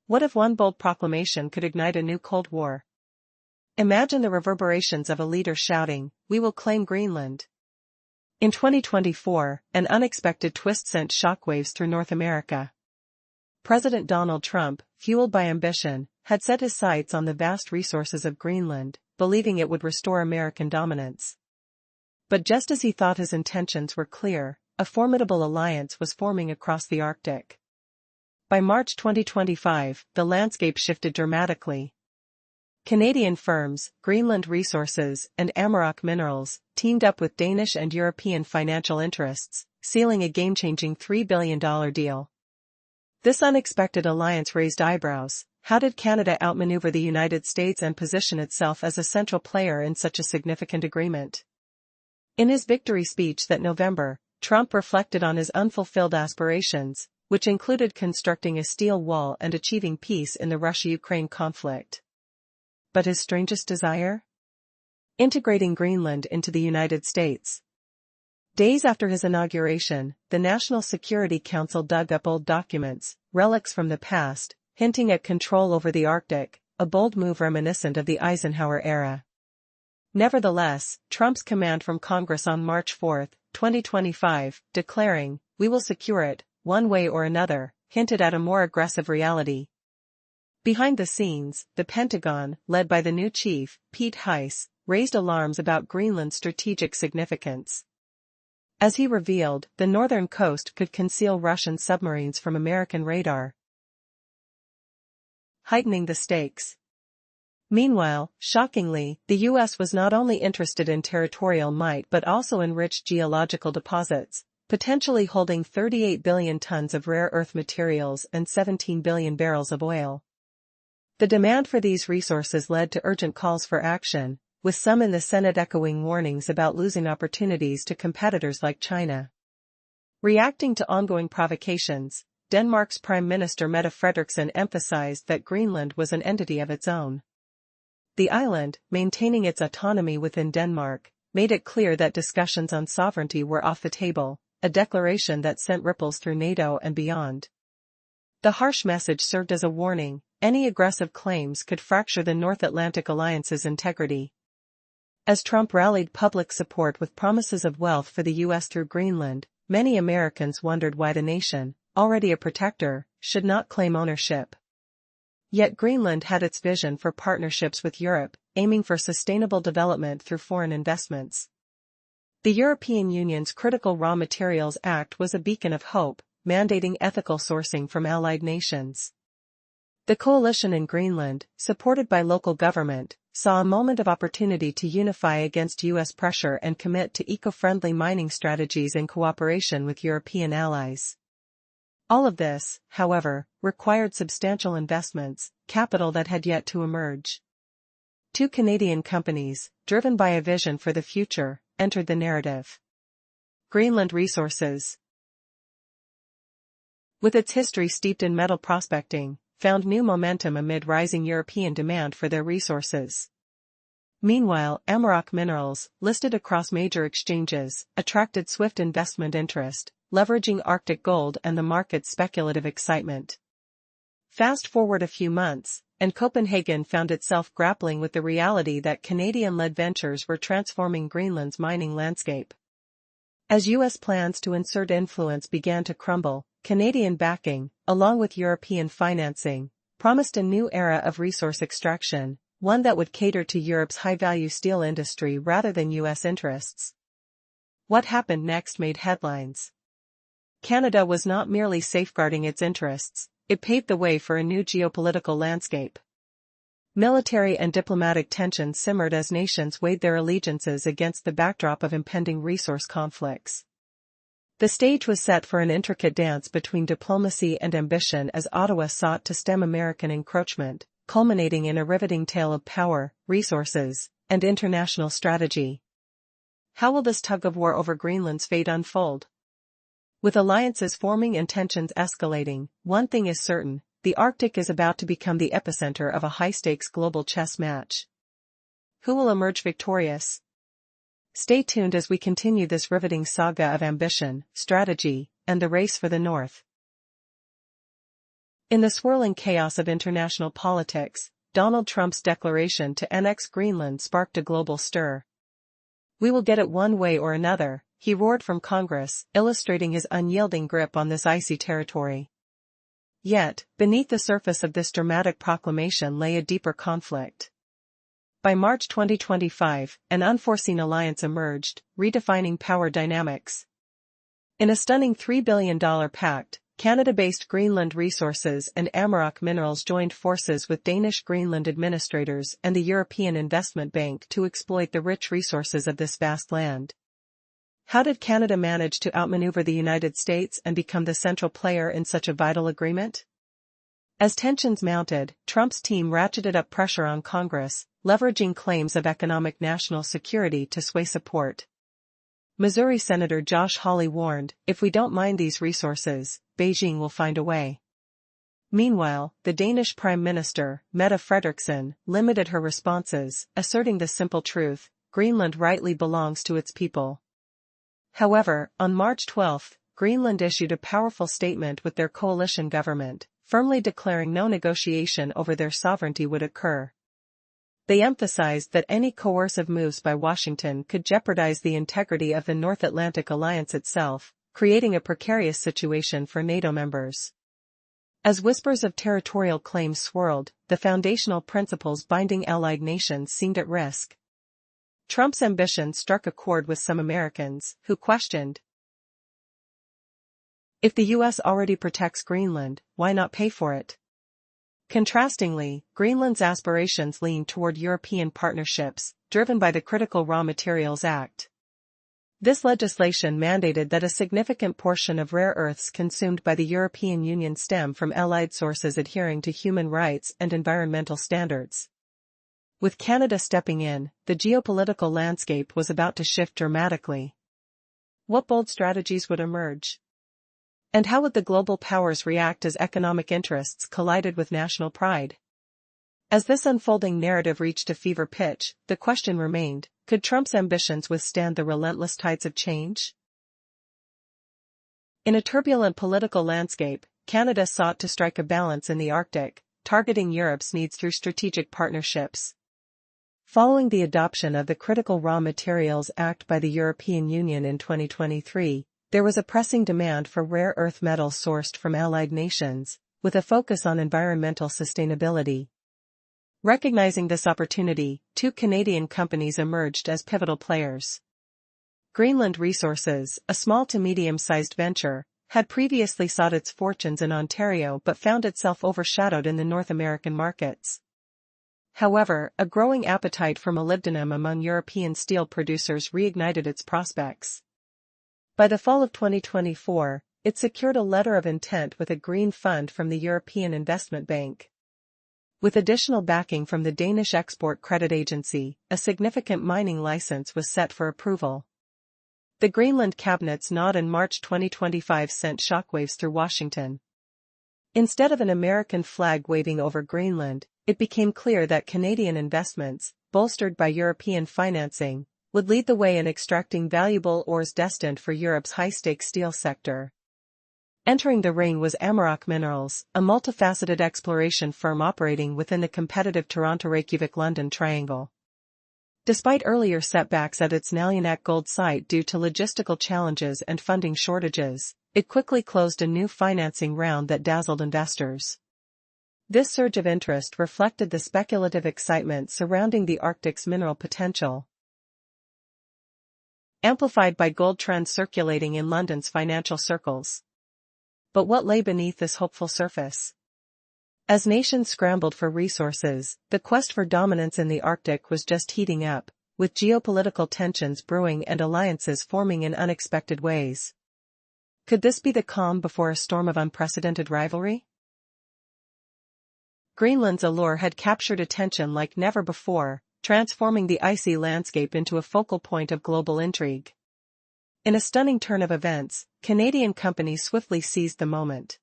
What if one bold proclamation could ignite a new Cold War? Imagine the reverberations of a leader shouting, "We will claim Greenland." In 2024, an unexpected twist sent shockwaves through North America. President Donald Trump, fueled by ambition, had set his sights on the vast resources of Greenland, believing it would restore American dominance. But just as he thought his intentions were clear, a formidable alliance was forming across the Arctic. By March 2025, the landscape shifted dramatically. Canadian firms, Greenland Resources, and Amarok Minerals, teamed up with Danish and European financial interests, sealing a game-changing $3 billion deal. This unexpected alliance raised eyebrows. How did Canada outmaneuver the United States and position itself as a central player in such a significant agreement? In his victory speech that November, Trump reflected on his unfulfilled aspirations, which included constructing a steel wall and achieving peace in the Russia-Ukraine conflict. But his strangest desire? Integrating Greenland into the United States. Days after his inauguration, the National Security Council dug up old documents, relics from the past, hinting at control over the Arctic, a bold move reminiscent of the Eisenhower era. Nevertheless, Trump's command from Congress on March 4, 2025, declaring, "We will secure it, one way or another," hinted at a more aggressive reality. Behind the scenes, the Pentagon, led by the new chief, Pete Heise, raised alarms about Greenland's strategic significance. As he revealed, the northern coast could conceal Russian submarines from American radar, heightening the stakes. Meanwhile, shockingly, the U.S. was not only interested in territorial might but also in rich geological deposits, potentially holding 38 billion tons of rare earth materials and 17 billion barrels of oil. The demand for these resources led to urgent calls for action, with some in the Senate echoing warnings about losing opportunities to competitors like China. Reacting to ongoing provocations, Denmark's Prime Minister Mette Frederiksen emphasized that Greenland was an entity of its own. The island, maintaining its autonomy within Denmark, made it clear that discussions on sovereignty were off the table, a declaration that sent ripples through NATO and beyond. The harsh message served as a warning: any aggressive claims could fracture the North Atlantic Alliance's integrity. As Trump rallied public support with promises of wealth for the U.S. through Greenland, many Americans wondered why the nation, already a protector, should not claim ownership. Yet Greenland had its vision for partnerships with Europe, aiming for sustainable development through foreign investments. The European Union's Critical Raw Materials Act was a beacon of hope, mandating ethical sourcing from allied nations. The coalition in Greenland, supported by local government, saw a moment of opportunity to unify against U.S. pressure and commit to eco-friendly mining strategies in cooperation with European allies. All of this, however, required substantial investments, capital that had yet to emerge. Two Canadian companies, driven by a vision for the future, entered the narrative. Greenland Resources, with its history steeped in metal prospecting, found new momentum amid rising European demand for their resources. Meanwhile, Amarok Minerals, listed across major exchanges, attracted swift investment interest, leveraging Arctic gold and the market's speculative excitement. Fast forward a few months, and Copenhagen found itself grappling with the reality that Canadian-led ventures were transforming Greenland's mining landscape. As U.S. plans to insert influence began to crumble, Canadian backing, along with European financing, promised a new era of resource extraction, one that would cater to Europe's high-value steel industry rather than U.S. interests. What happened next made headlines. Canada was not merely safeguarding its interests, it paved the way for a new geopolitical landscape. Military and diplomatic tensions simmered as nations weighed their allegiances against the backdrop of impending resource conflicts. The stage was set for an intricate dance between diplomacy and ambition as Ottawa sought to stem American encroachment, culminating in a riveting tale of power, resources, and international strategy. How will this tug-of-war over Greenland's fate unfold? With alliances forming and tensions escalating, one thing is certain: the Arctic is about to become the epicenter of a high-stakes global chess match. Who will emerge victorious? Stay tuned as we continue this riveting saga of ambition, strategy, and the race for the North. In the swirling chaos of international politics, Donald Trump's declaration to annex Greenland sparked a global stir. "We will get it one way or another," he roared from Congress, illustrating his unyielding grip on this icy territory. Yet, beneath the surface of this dramatic proclamation lay a deeper conflict. By March 2025, an unforeseen alliance emerged, redefining power dynamics. In a stunning $3 billion pact, Canada-based Greenland Resources and Amaroq Minerals joined forces with Danish Greenland administrators and the European Investment Bank to exploit the rich resources of this vast land. How did Canada manage to outmaneuver the United States and become the central player in such a vital agreement? As tensions mounted, Trump's team ratcheted up pressure on Congress, leveraging claims of economic national security to sway support. Missouri Senator Josh Hawley warned, "If we don't mine these resources, Beijing will find a way." Meanwhile, the Danish Prime Minister, Mette Frederiksen, limited her responses, asserting the simple truth: Greenland rightly belongs to its people. However, on March 12, Greenland issued a powerful statement with their coalition government, firmly declaring no negotiation over their sovereignty would occur. They emphasized that any coercive moves by Washington could jeopardize the integrity of the North Atlantic Alliance itself, creating a precarious situation for NATO members. As whispers of territorial claims swirled, the foundational principles binding allied nations seemed at risk. Trump's ambition struck a chord with some Americans, who questioned, if the U.S. already protects Greenland, why not pay for it? Contrastingly, Greenland's aspirations leaned toward European partnerships, driven by the Critical Raw Materials Act. This legislation mandated that a significant portion of rare earths consumed by the European Union stem from allied sources adhering to human rights and environmental standards. With Canada stepping in, the geopolitical landscape was about to shift dramatically. What bold strategies would emerge? And how would the global powers react as economic interests collided with national pride? As this unfolding narrative reached a fever pitch, the question remained, could Trump's ambitions withstand the relentless tides of change? In a turbulent political landscape, Canada sought to strike a balance in the Arctic, targeting Europe's needs through strategic partnerships. Following the adoption of the Critical Raw Materials Act by the European Union in 2023, there was a pressing demand for rare earth metals sourced from allied nations, with a focus on environmental sustainability. Recognizing this opportunity, two Canadian companies emerged as pivotal players. Greenland Resources, a small to medium-sized venture, had previously sought its fortunes in Ontario but found itself overshadowed in the North American markets. However, a growing appetite for molybdenum among European steel producers reignited its prospects. By the fall of 2024, it secured a letter of intent with a green fund from the European Investment Bank. With additional backing from the Danish Export Credit Agency, a significant mining license was set for approval. The Greenland cabinet's nod in March 2025 sent shockwaves through Washington. Instead of an American flag waving over Greenland, it became clear that Canadian investments, bolstered by European financing, would lead the way in extracting valuable ores destined for Europe's high-stakes steel sector. Entering the ring was Amaroq Minerals, a multifaceted exploration firm operating within the competitive Toronto-Reykjavik-London triangle. Despite earlier setbacks at its Nalunaq gold site due to logistical challenges and funding shortages, it quickly closed a new financing round that dazzled investors. This surge of interest reflected the speculative excitement surrounding the Arctic's mineral potential, amplified by gold trends circulating in London's financial circles. But what lay beneath this hopeful surface? As nations scrambled for resources, the quest for dominance in the Arctic was just heating up, with geopolitical tensions brewing and alliances forming in unexpected ways. Could this be the calm before a storm of unprecedented rivalry? Greenland's allure had captured attention like never before, transforming the icy landscape into a focal point of global intrigue. In a stunning turn of events, Canadian companies swiftly seized the moment.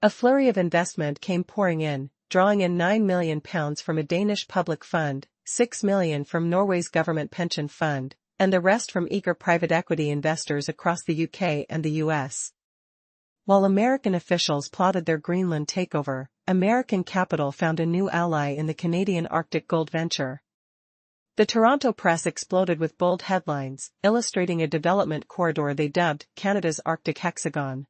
A flurry of investment came pouring in, drawing in £9 million from a Danish public fund, £6 million from Norway's government pension fund, and the rest from eager private equity investors across the UK and the US. While American officials plotted their Greenland takeover, American capital found a new ally in the Canadian Arctic gold venture. The Toronto press exploded with bold headlines, illustrating a development corridor they dubbed Canada's Arctic Hexagon.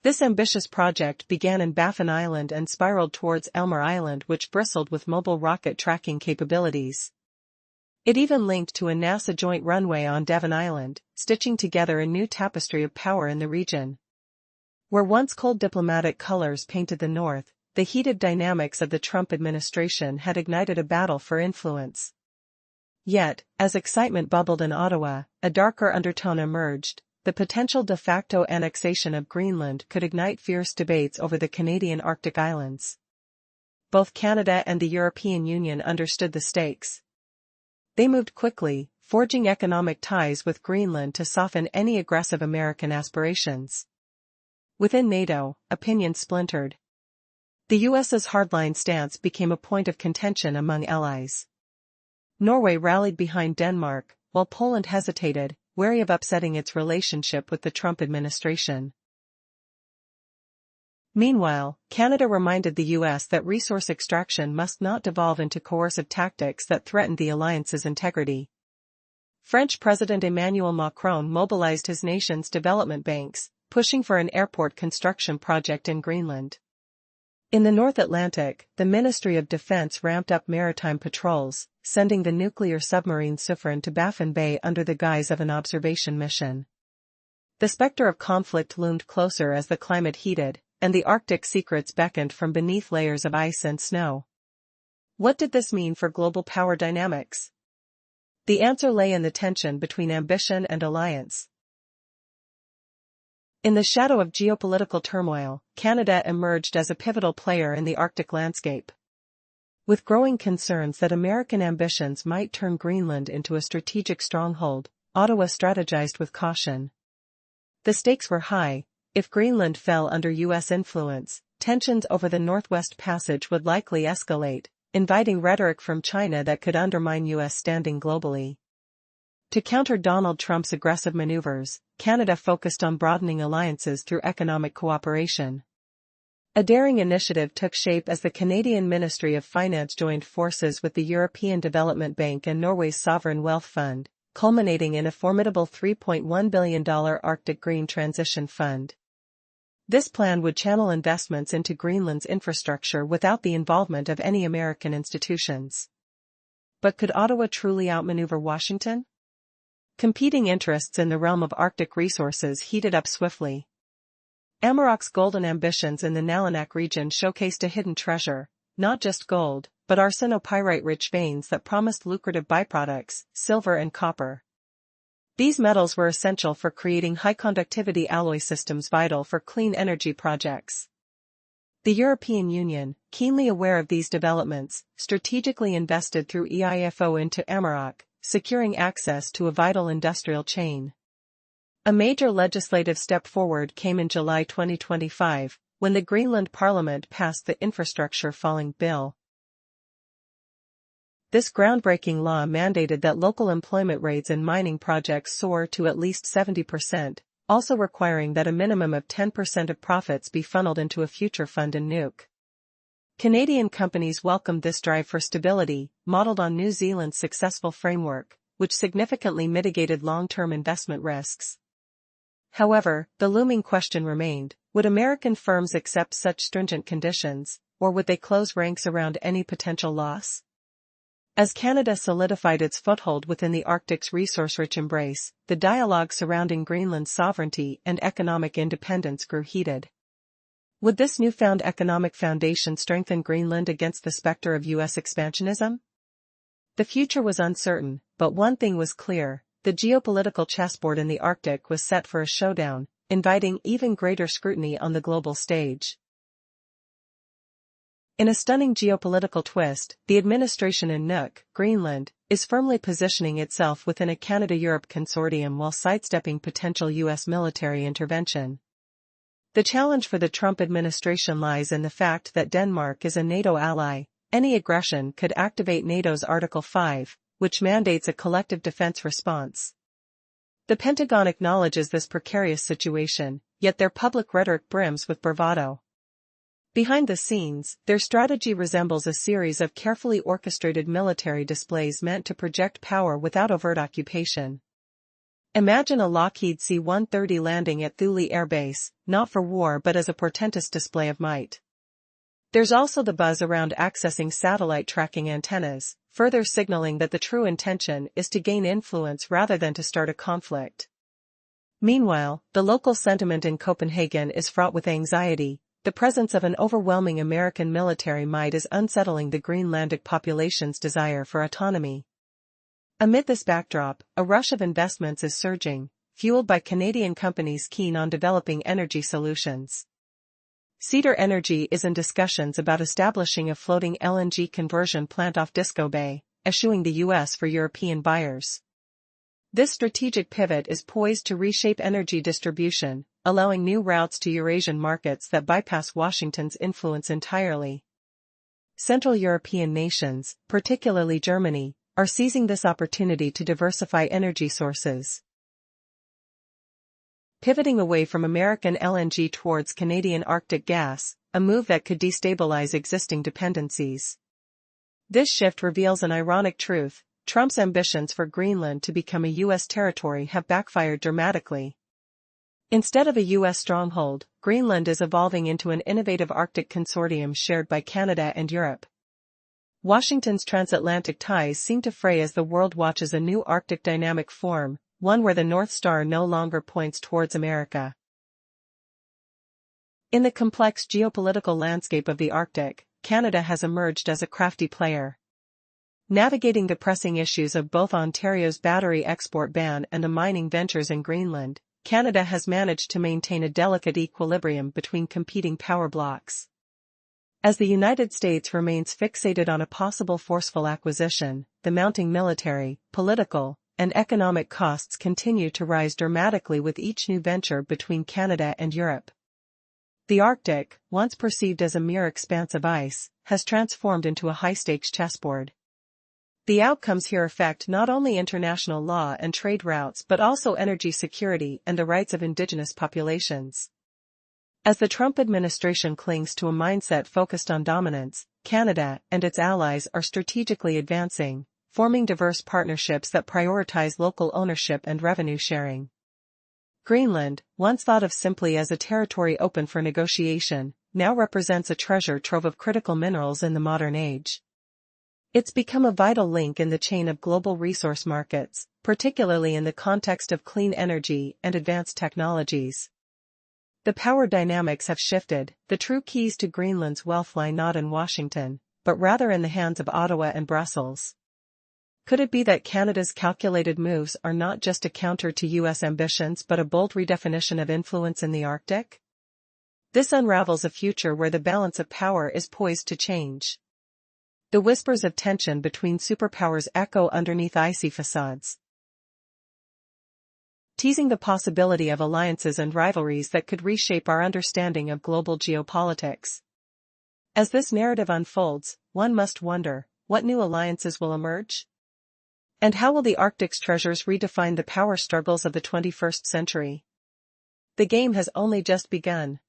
This ambitious project began in Baffin Island and spiraled towards Elmer Island, which bristled with mobile rocket tracking capabilities. It even linked to a NASA joint runway on Devon Island, stitching together a new tapestry of power in the region. Where once cold diplomatic colors painted the North, the heated dynamics of the Trump administration had ignited a battle for influence. Yet, as excitement bubbled in Ottawa, a darker undertone emerged. The potential de facto annexation of Greenland could ignite fierce debates over the Canadian Arctic islands. Both Canada and the European Union understood the stakes. They moved quickly, forging economic ties with Greenland to soften any aggressive American aspirations. Within NATO, opinions splintered. The US's hardline stance became a point of contention among allies. Norway rallied behind Denmark, while Poland hesitated, wary of upsetting its relationship with the Trump administration. Meanwhile, Canada reminded the US that resource extraction must not devolve into coercive tactics that threatened the alliance's integrity. French President Emmanuel Macron mobilized his nation's development banks, pushing for an airport construction project in Greenland. In the North Atlantic, the Ministry of Defense ramped up maritime patrols, sending the nuclear submarine Suffren to Baffin Bay under the guise of an observation mission. The specter of conflict loomed closer as the climate heated, and the Arctic secrets beckoned from beneath layers of ice and snow. What did this mean for global power dynamics? The answer lay in the tension between ambition and alliance. In the shadow of geopolitical turmoil, Canada emerged as a pivotal player in the Arctic landscape. With growing concerns that American ambitions might turn Greenland into a strategic stronghold, Ottawa strategized with caution. The stakes were high. If Greenland fell under U.S. influence, tensions over the Northwest Passage would likely escalate, inviting rhetoric from China that could undermine U.S. standing globally. To counter Donald Trump's aggressive maneuvers, Canada focused on broadening alliances through economic cooperation. A daring initiative took shape as the Canadian Ministry of Finance joined forces with the European Development Bank and Norway's Sovereign Wealth Fund, culminating in a formidable $3.1 billion Arctic Green Transition Fund. This plan would channel investments into Greenland's infrastructure without the involvement of any American institutions. But could Ottawa truly outmaneuver Washington? Competing interests in the realm of Arctic resources heated up swiftly. Amarok's golden ambitions in the Nalinak region showcased a hidden treasure, not just gold, but arsenopyrite-rich veins that promised lucrative byproducts, silver and copper. These metals were essential for creating high-conductivity alloy systems vital for clean energy projects. The European Union, keenly aware of these developments, strategically invested through EIFO into Amarok, securing access to a vital industrial chain. A major legislative step forward came in July 2025, when the Greenland Parliament passed the Infrastructure Falling Bill. This groundbreaking law mandated that local employment rates in mining projects soar to at least 70%, also requiring that a minimum of 10% of profits be funneled into a future fund in Nuuk. Canadian companies welcomed this drive for stability, modeled on New Zealand's successful framework, which significantly mitigated long-term investment risks. However, the looming question remained, would American firms accept such stringent conditions, or would they close ranks around any potential loss? As Canada solidified its foothold within the Arctic's resource-rich embrace, the dialogue surrounding Greenland's sovereignty and economic independence grew heated. Would this newfound economic foundation strengthen Greenland against the specter of U.S. expansionism? The future was uncertain, but one thing was clear, the geopolitical chessboard in the Arctic was set for a showdown, inviting even greater scrutiny on the global stage. In a stunning geopolitical twist, the administration in Nuuk, Greenland, is firmly positioning itself within a Canada-Europe consortium while sidestepping potential U.S. military intervention. The challenge for the Trump administration lies in the fact that Denmark is a NATO ally. Any aggression could activate NATO's Article 5, which mandates a collective defense response. The Pentagon acknowledges this precarious situation, yet their public rhetoric brims with bravado. Behind the scenes, their strategy resembles a series of carefully orchestrated military displays meant to project power without overt occupation. Imagine a Lockheed C-130 landing at Thule Air Base, not for war but as a portentous display of might. There's also the buzz around accessing satellite tracking antennas, further signaling that the true intention is to gain influence rather than to start a conflict. Meanwhile, the local sentiment in Copenhagen is fraught with anxiety. The presence of an overwhelming American military might is unsettling the Greenlandic population's desire for autonomy. Amid this backdrop, a rush of investments is surging, fueled by Canadian companies keen on developing energy solutions. Cedar Energy is in discussions about establishing a floating LNG conversion plant off Disco Bay, eschewing the U.S. for European buyers. This strategic pivot is poised to reshape energy distribution, allowing new routes to Eurasian markets that bypass Washington's influence entirely. Central European nations, particularly Germany, are seizing this opportunity to diversify energy sources. Pivoting away from American LNG towards Canadian Arctic gas, a move that could destabilize existing dependencies. This shift reveals an ironic truth: Trump's ambitions for Greenland to become a U.S. territory have backfired dramatically. Instead of a U.S. stronghold, Greenland is evolving into an innovative Arctic consortium shared by Canada and Europe. Washington's transatlantic ties seem to fray as the world watches a new Arctic dynamic form, one where the North Star no longer points towards America. In the complex geopolitical landscape of the Arctic, Canada has emerged as a crafty player. Navigating the pressing issues of both Ontario's battery export ban and the mining ventures in Greenland, Canada has managed to maintain a delicate equilibrium between competing power blocs. As the United States remains fixated on a possible forceful acquisition, the mounting military, political, and economic costs continue to rise dramatically with each new venture between Canada and Europe. The Arctic, once perceived as a mere expanse of ice, has transformed into a high-stakes chessboard. The outcomes here affect not only international law and trade routes but also energy security and the rights of indigenous populations. As the Trump administration clings to a mindset focused on dominance, Canada and its allies are strategically advancing, forming diverse partnerships that prioritize local ownership and revenue sharing. Greenland, once thought of simply as a territory open for negotiation, now represents a treasure trove of critical minerals in the modern age. It's become a vital link in the chain of global resource markets, particularly in the context of clean energy and advanced technologies. The power dynamics have shifted. The true keys to Greenland's wealth lie not in Washington, but rather in the hands of Ottawa and Brussels. Could it be that Canada's calculated moves are not just a counter to U.S. ambitions but a bold redefinition of influence in the Arctic? This unravels a future where the balance of power is poised to change. The whispers of tension between superpowers echo underneath icy facades, teasing the possibility of alliances and rivalries that could reshape our understanding of global geopolitics. As this narrative unfolds, one must wonder, what new alliances will emerge? And how will the Arctic's treasures redefine the power struggles of the 21st century? The game has only just begun.